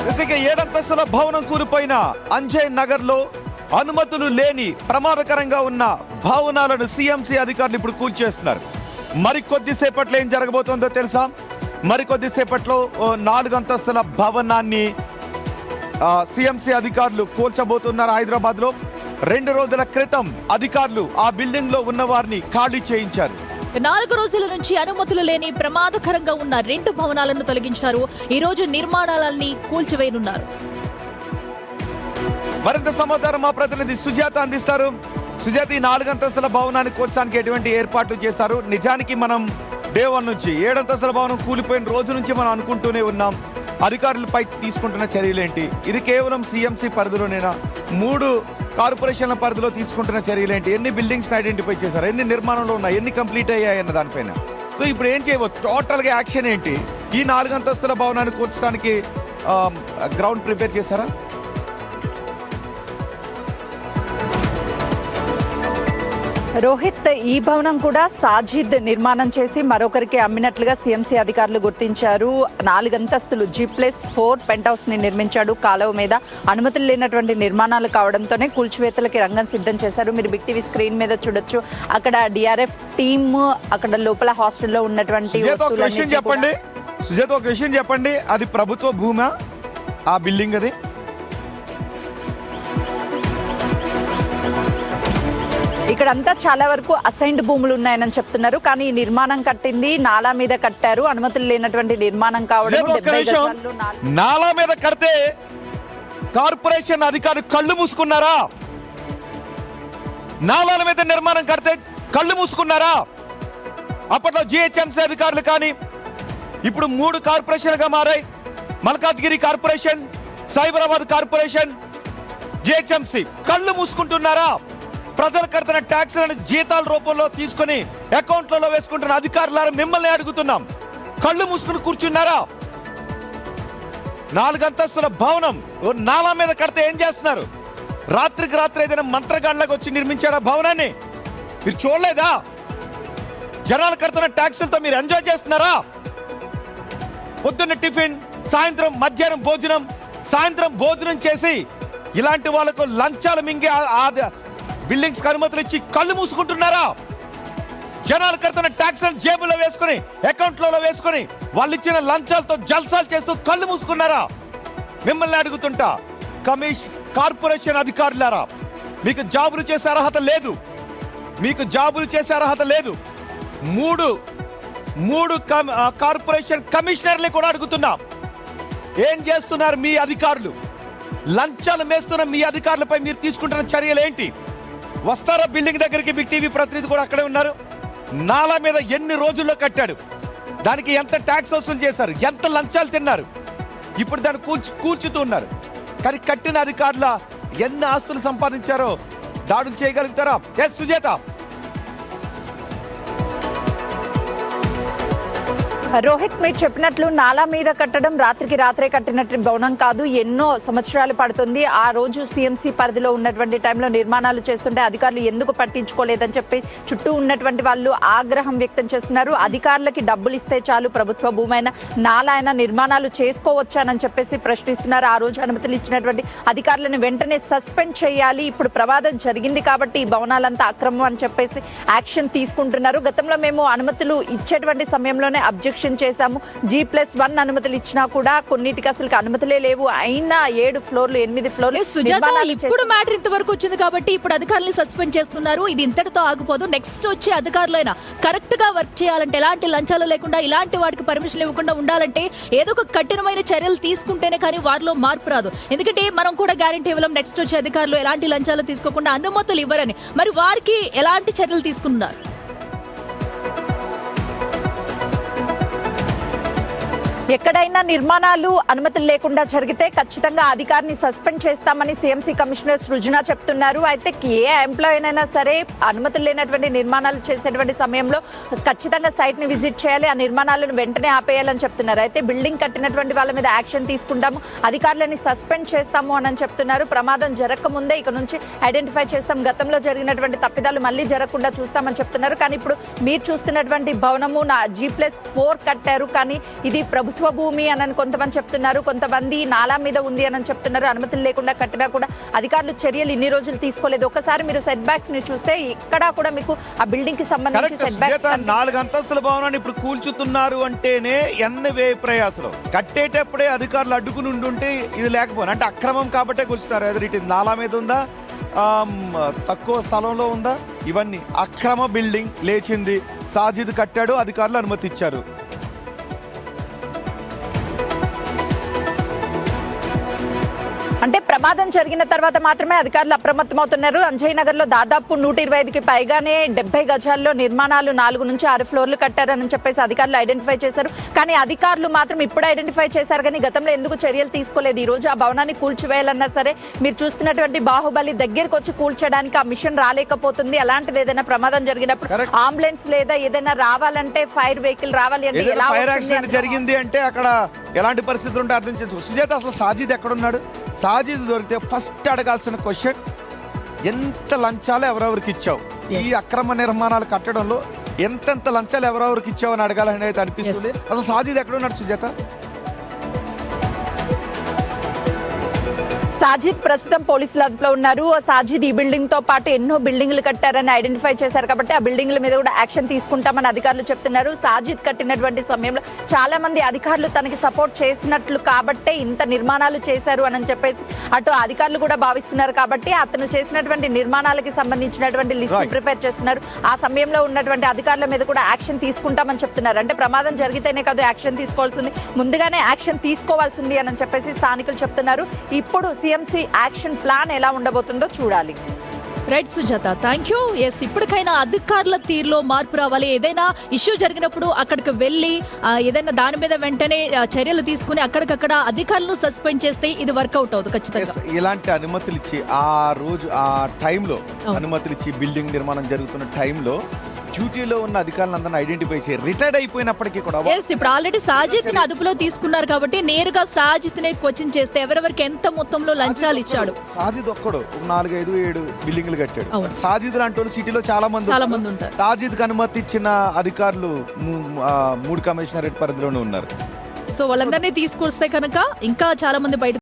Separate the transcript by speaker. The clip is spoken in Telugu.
Speaker 1: ఏడంతస్తుల భవనం కూలిపోయిన అంజయ్ నగర్ లో అనుమతులు లేని ప్రమాదకరంగా ఉన్న భవనాలను సిఎంసి అధికారులు ఇప్పుడు కూల్చేస్తున్నారు. మరికొద్దిసేపట్లో ఏం జరగబోతోందో తెలుసా? మరికొద్దిసేపట్లో 4 అంతస్తుల భవనాన్ని సిఎంసి అధికారులు కూల్చబోతున్నారు. హైదరాబాద్ లో 2 రోజుల క్రితం అధికారులు ఆ బిల్డింగ్ లో ఉన్న వారిని ఖాళీ చేయించారు.
Speaker 2: 4 రోజుల నుంచి అనుమతులు లేని ప్రమాదకరంగా ఉన్న 2 భవనాలను తొలగించారు. ఈ రోజు నిర్మాణాలన్నీ కూల్చివేయనున్నారు.
Speaker 1: మరింత సమాచారం మా ప్రతినిధి సుజాత అందిస్తారు. సుజాత, ఈ 4 అంతస్తుల భవనాన్ని కూల్చడానికి ఎటువంటి ఏర్పాట్లు చేశారు? నిజానికి మనం డే 1 నుంచి 7 అంతస్తుల భవనం కూలిపోయిన రోజు నుంచి మనం అనుకుంటూనే ఉన్నాం. అధికారులపై తీసుకుంటున్న చర్యలేంటి? ఇది కేవలం సిఎంసి పరిధిలోనేనా? 3 కార్పొరేషన్ల పరిధిలో తీసుకుంటున్న చర్యలేంటి? ఎన్ని బిల్డింగ్స్ ఐడెంటిఫై చేశారు? ఎన్ని నిర్మాణంలో ఉన్నాయి? ఎన్ని కంప్లీట్ అయ్యాయి అన్న దానిపైన. సో ఇప్పుడు ఏం చేయవచ్చు? టోటల్గా యాక్షన్ ఏంటి? ఈ 4 అంతస్తుల భవనాన్ని కూర్చడానికి గ్రౌండ్ ప్రిపేర్ చేశారా?
Speaker 3: రోహిత్, ఈ భవనం కూడా సాజిద్ నిర్మాణం చేసి మరొకరికి అమ్మినట్లుగా సిఎంసి అధికారులు గుర్తించారు. 4 అంతస్తులు G+4 పెంట్ హౌస్ ని నిర్మించాడు. కాలువ మీద అనుమతులు లేనటువంటి నిర్మాణాలు కావడంతోనే కూల్చివేతలకి రంగం సిద్ధం చేశారు. మీరు బిగ్ టీవీ స్క్రీన్ మీద చూడొచ్చు. అక్కడ డిఆర్ఎఫ్ టీమ్ అక్కడ లోపల హాస్టల్లో ఉన్నటువంటి
Speaker 1: చెప్పండి, అది ప్రభుత్వ భూమా ఆ బిల్డింగ్? అది
Speaker 3: ఇక్కడంతా చాలా వరకు అసైన్డ్ భూములు ఉన్నాయని చెప్తున్నారు. కానీ ఈ నిర్మాణం కట్టింది నాలా మీద కట్టారు. అనుమతులు లేనటువంటి నిర్మాణం కావడం.
Speaker 1: నాలా మీద కడితే కార్పొరేషన్ అధికారులు కళ్ళు మూసుకున్నారా? నాలాల మీద నిర్మాణం కడితే కళ్ళు మూసుకున్నారా? అప్పట్లో జిహెచ్ఎంసీ అధికారులు కానీ ఇప్పుడు 3 కార్పొరేషన్లుగా మారాయి. Malkajgiri corporation, Cyberabad corporation, GHMC. కళ్ళు మూసుకుంటున్నారా? ప్రజలు కడుతున్న ట్యాక్సులను జీతాల రూపంలో తీసుకుని అకౌంట్లలో వేసుకుంటున్న అధికారులను మిమ్మల్ని అడుగుతున్నాం. కళ్ళు మూసుకుని కూర్చున్నారా? 4 అంతస్తుల భవనం నాలా మీద కడితే ఏం చేస్తున్నారు? రాత్రికి రాత్రి ఏదైనా మంత్రగాళ్ళకి వచ్చి నిర్మించారా భవనాన్ని? మీరు చూడలేదా? జనాలు కడుతున్న ట్యాక్సులతో మీరు ఎంజాయ్ చేస్తున్నారా? పొద్దున్న టిఫిన్, సాయంత్రం మధ్యాహ్నం భోజనం, సాయంత్రం భోజనం చేసి ఇలాంటి వాళ్ళకు లంచాలు మింగి బిల్డింగ్స్ అనుమతులు ఇచ్చి కళ్ళు మూసుకుంటున్నారా? జనాలు కడుతున్న ట్యాక్సులను జేబులో వేసుకుని అకౌంట్లలో వేసుకుని వాళ్ళు ఇచ్చిన లంచాలతో జల్సాలు చేస్తూ కళ్ళు మూసుకున్నారా? మిమ్మల్ని అడుగుతుంటా, కార్పొరేషన్ అధికారులారా, మీకు జాబులు చేసే అర్హత లేదు. మీకు జాబులు చేసే అర్హత లేదు. 3 కార్పొరేషన్ కమిషనర్లు కూడా అడుగుతున్నా, ఏం చేస్తున్నారు మీ అధికారులు? లంచాలు మేస్తున్న మీ అధికారులపై మీరు తీసుకుంటున్న చర్యలు ఏంటి? వస్తారా బిల్డింగ్ దగ్గరికి? బిగ్ టీవీ ప్రతినిధి కూడా అక్కడే ఉన్నారు. నాలా మీద ఎన్ని రోజుల్లో కట్టాడు? దానికి ఎంత ట్యాక్స్ వసూలు చేశారు? ఎంత లంచాలు తిన్నారు? ఇప్పుడు దాన్ని కూల్చుతూ ఉన్నారు. కానీ కట్టిన అధికారుల ఎన్ని ఆస్తులు సంపాదించారో దాడులు చేయగలుగుతారా? ఎస్ సుజాత.
Speaker 3: రోహిత్, మీరు చెప్పినట్లు నాలా మీద కట్టడం రాత్రికి రాత్రే కట్టినట్టు భవనం కాదు. ఎన్నో సంవత్సరాలు పడుతుంది. ఆ రోజు సిఎంసి పరిధిలో ఉన్నటువంటి టైంలో నిర్మాణాలు చేస్తుంటే అధికారులు ఎందుకు పట్టించుకోలేదని చెప్పి చుట్టూ ఉన్నటువంటి వాళ్ళు ఆగ్రహం వ్యక్తం చేస్తున్నారు. అధికారులకి డబ్బులు ఇస్తే చాలు, ప్రభుత్వ భూమైన నాలా అయినా నిర్మాణాలు చేసుకోవచ్చానని చెప్పేసి ప్రశ్నిస్తున్నారు. ఆ రోజు అనుమతులు ఇచ్చినటువంటి అధికారులను వెంటనే సస్పెండ్ చేయాలి. ఇప్పుడు ప్రమాదం జరిగింది కాబట్టి ఈ భవనాలంతా అక్రమం అని చెప్పేసి యాక్షన్ తీసుకుంటున్నారు. గతంలో మేము అనుమతులు ఇచ్చేటువంటి సమయంలోనే అబ్జెక్షన్ చేశాము. G+1 అనుమతులు ఇచ్చినా కూడా కొన్నిటికి అసలు అనుమతులే లేవు. అయినా 7 ఫ్లోర్లు 8 ఫ్లోర్లు.
Speaker 2: ఇప్పుడు మ్యాటర్ ఇంతవరకు వచ్చింది కాబట్టి ఇప్పుడు అధికారులను సస్పెండ్ చేస్తున్నారు. ఇది ఇంతటితో ఆగిపోదు. నెక్స్ట్ వచ్చే అధికారులైనా కరెక్ట్ గా వర్క్ చేయాలంటే, ఎలాంటి లంచాలు లేకుండా, ఇలాంటి వాటికి పర్మిషన్ ఇవ్వకుండా ఉండాలంటే ఏదో ఒక కఠినమైన చర్యలు తీసుకుంటేనే కానీ వారిలో మార్పు రాదు. ఎందుకంటే మనం కూడా గ్యారెంటీ ఇవ్వలేం నెక్స్ట్ వచ్చే అధికారులు ఎలాంటి లంచాలు తీసుకోకుండా అనుమతులు ఇవ్వరని. మరి వారికి ఎలాంటి చర్యలు తీసుకున్నారు?
Speaker 3: ఎక్కడైనా నిర్మాణాలు అనుమతులు లేకుండా జరిగితే ఖచ్చితంగా అధికారిని సస్పెండ్ చేస్తామని సిఎంసి కమిషనర్ సృజన చెప్తున్నారు. అయితే ఏ ఎంప్లాయీ అయినా సరే అనుమతులు లేనటువంటి నిర్మాణాలు చేసేటువంటి సమయంలో ఖచ్చితంగా సైట్ ని విజిట్ చేయాలి. ఆ నిర్మాణాలను వెంటనే ఆపేయాలని చెప్తున్నారు. అయితే బిల్డింగ్ కట్టినటువంటి వాళ్ళ మీద యాక్షన్ తీసుకుంటాము, అధికారులని సస్పెండ్ చేస్తాము అని చెప్తున్నారు. ప్రమాదం జరగకముందే ఇక నుంచి ఐడెంటిఫై చేస్తాం, గతంలో జరిగినటువంటి తప్పిదాలు మళ్ళీ జరగకుండా చూస్తామని చెప్తున్నారు. కానీ ఇప్పుడు మీరు చూస్తున్నటువంటి భవనము G+4 కట్టారు, కానీ ఇది ప్రభుత్వ ప్రభుత్వ భూమి అని కొంతమంది చెప్తున్నారు, కొంతమంది నాలా మీద ఉంది అని చెప్తున్నారు. అనుమతులు లేకుండా కట్టినా కూడా అధికారులు చర్యలు ఇన్ని రోజులు తీసుకోలేదు. ఒకసారి మీరు సెట్ బ్యాక్స్ ని చూస్తే ఇక్కడ కూడా మీకు ఆ బిల్డింగ్ కి సంబంధించి సెట్ బ్యాక్స్
Speaker 1: 4 అంతస్తుల భవనాన్ని ఇప్పుడు కూల్చుతున్నారు అంటేనే ఎన్ని వ్యయ ప్రయాసలు. కట్టేటప్పుడే అధికారులు అడ్డుకుని ఉండుంటే ఇది లేకపోయినా అంటే అక్రమం కాబట్టే కూల్చుతారు. ఎదురు ఇటు నాలా మీద ఉందా, తక్కువ స్థలంలో ఉందా, ఇవన్నీ అక్రమ బిల్డింగ్ లేచింది. సాజిద్ కట్టాడు, అధికారులు అనుమతి ఇచ్చారు.
Speaker 3: అంటే ప్రమాదం జరిగిన తర్వాత మాత్రమే అధికారులు అప్రమత్తమవుతున్నారు. అంజయ్ నగర్ లో దాదాపు 125కి పైగానే 70 గజాల్లో నిర్మాణాలు 4 నుంచి 6 ఫ్లోర్లు కట్టారని చెప్పేసి అధికారులు ఐడెంటిఫై చేశారు. కానీ అధికారులు మాత్రం ఇప్పుడు ఐడెంటిఫై చేశారు, కానీ గతంలో ఎందుకు చర్యలు తీసుకోలేదు? ఈ రోజు ఆ భవనాన్ని కూల్చివేయాలన్నా సరే మీరు చూస్తున్నటువంటి బాహుబలి దగ్గరకు వచ్చి కూల్చడానికి ఆ మిషన్ రాలేకపోతుంది. అలాంటిది ఏదైనా ప్రమాదం జరిగినప్పుడు అంబులెన్స్ లేదా ఏదైనా రావాలంటే ఫైర్ వెహికల్ రావాలి అంటే ఎలా
Speaker 1: ఫైర్ యాక్సిడెంట్ జరిగింది అంటే అక్కడ ఎలాంటి పరిస్థితులు ఉంటే అర్థం చేసుకో. సుజాత, అసలు సాజిద్ ఎక్కడున్నాడు? సాజిద్ దొరికితే ఫస్ట్ అడగాల్సిన క్వశ్చన్, ఎంత లంచాలు ఎవరెవరికి ఇచ్చావు? ఈ అక్రమ నిర్మాణాలు కట్టడంలో ఎంతెంత లంచాలు ఎవరెవరికి ఇచ్చావు అని అడగాలని అయితే అనిపిస్తుంది. అసలు సాజిద్ ఎక్కడున్నాడు సుజాత?
Speaker 3: సాజిద్ ప్రస్తుతం పోలీసుల అదుపులో ఉన్నారు. సాజిద్ ఈ బిల్డింగ్ తో పాటు ఎన్నో బిల్డింగ్లు కట్టారని ఐడెంటిఫై చేశారు కాబట్టి ఆ బిల్డింగ్ల మీద కూడా యాక్షన్ తీసుకుంటామని అధికారులు చెప్తున్నారు. సాజిద్ కట్టినటువంటి సమయంలో చాలా మంది అధికారులు తనకి సపోర్ట్ చేసినట్లు కాబట్టే ఇంత నిర్మాణాలు చేశారు అని చెప్పేసి అటు అధికారులు కూడా భావిస్తున్నారు. కాబట్టి అతను చేసినటువంటి నిర్మాణాలకి సంబంధించినటువంటి లిస్ట్ ప్రిపేర్ చేస్తున్నారు. ఆ సమయంలో ఉన్నటువంటి అధికారుల మీద కూడా యాక్షన్ తీసుకుంటామని చెప్తున్నారు. అంటే ప్రమాదం జరిగితేనే కాదు యాక్షన్ తీసుకోవాల్సింది, ముందుగానే యాక్షన్ తీసుకోవాల్సింది అని చెప్పేసి స్థానికులు చెప్తున్నారు. ఇప్పుడు సిఎంసి యాక్షన్ ప్లాన్ ఎలా ఉండబోతుందో చూడాలి.
Speaker 2: Right Sujatha, thank you. Yes, ఇప్పటికైనా అధికారుల తీరులో మార్పు రావాలి. ఏదైనా ఇష్యూ జరిగినప్పుడు అక్కడికి వెళ్ళి ఏదైనా దాని మీద వెంటనే చర్యలు తీసుకుని అక్కడికక్కడ అధికారులను సస్పెండ్ చేస్తే ఇది వర్కౌట్ అవుతుంది ఖచ్చితంగా.
Speaker 1: ఇలాంటి అనుమతులు ఇచ్చి ఆ రోజు ఆ టైంలో అనుమతులు ఇచ్చి బిల్డింగ్ నిర్మాణం జరుగుతున్న టైంలో డ్యూటీలో ఉన్న అధికారులందరినీ ఐడెంటిఫై చేసి రిటైర్డ్ అయిపోయినప్పటికీ కూడా
Speaker 2: ఇప్పుడు ఆల్రెడీ సాజిద్ ని అదుపులో తీసుకున్నారు కాబట్టి నేరుగా సాజిద్ నే క్వశ్చన్ చేస్తే ఎవరెవరికి ఎంత మొత్తంలో లంచాలు ఇచ్చాడు.
Speaker 1: సాజిద్ ఒక్కడు 4, 5, 7 బిల్డింగ్లు కట్టాడు. సాజిద్ లాంటి వాళ్ళు సిటీలో చాలా మంది
Speaker 2: ఉంటారు.
Speaker 1: సాజిద్ కి అనుమతి ఇచ్చిన అధికారులు 3 కమిషనరేట్ పరిధిలోనే ఉన్నారు.
Speaker 2: సో వాళ్ళందరినీ తీసుకొస్తే కనుక ఇంకా చాలా మంది బయట